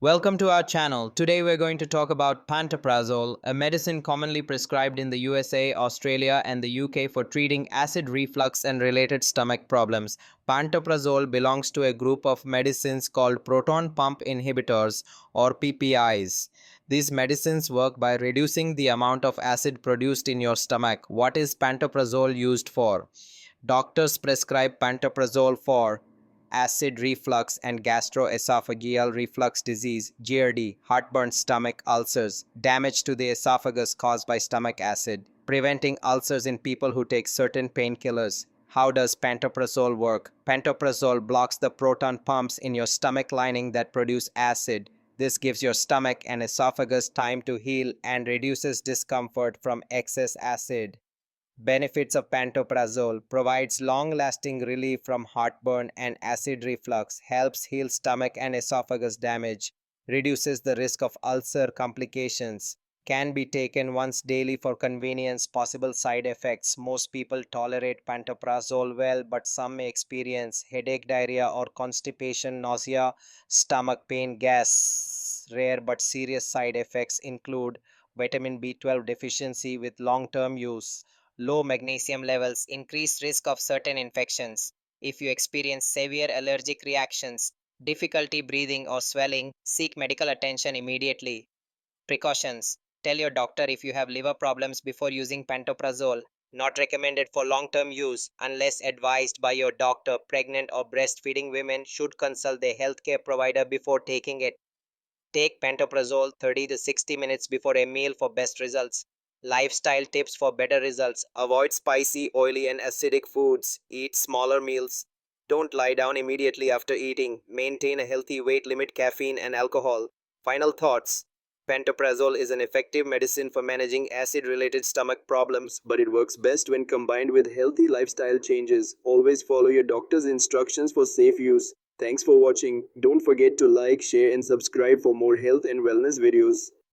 Welcome to our channel. Today we're going to talk about pantoprazole, a medicine commonly prescribed in the USA, Australia, and the UK for treating acid reflux and related stomach problems. Pantoprazole belongs to a group of medicines called proton pump inhibitors or PPIs. These medicines work by reducing the amount of acid produced in your stomach. What is pantoprazole used for? Doctors prescribe pantoprazole for acid reflux and gastroesophageal reflux disease, GERD, heartburn, stomach ulcers, damage to the esophagus caused by stomach acid, preventing ulcers in people who take certain painkillers. How does pantoprazole work? Pantoprazole blocks the proton pumps in your stomach lining that produce acid. This gives your stomach and esophagus time to heal and reduces discomfort from excess acid. Benefits of pantoprazole: provides long-lasting relief from heartburn and acid reflux, helps heal stomach and esophagus damage, reduces the risk of ulcer complications, can be taken once daily for convenience. Possible side effects: most people tolerate pantoprazole well, but some may experience headache, diarrhea, or constipation, nausea, stomach pain, gas. Rare but serious side effects include vitamin B12 deficiency with long-term use, low magnesium levels, increased risk of certain infections. If you experience severe allergic reactions, difficulty breathing, or swelling, seek medical attention immediately. Precautions: tell your doctor if you have liver problems before using pantoprazole. Not recommended for long term use unless advised by your doctor. Pregnant or breastfeeding women should consult their healthcare provider before taking it. Take pantoprazole 30 to 60 minutes before a meal for best results. Lifestyle tips for better results: avoid spicy, oily, and acidic foods. Eat smaller meals. Don't lie down immediately after eating. Maintain a healthy weight. Limit caffeine and alcohol. Final thoughts: pantoprazole is an effective medicine for managing acid related stomach problems, but it works best when combined with healthy lifestyle changes. Always follow your doctor's instructions for safe use. Thanks for watching. Don't forget to like, share, and subscribe for more health and wellness videos.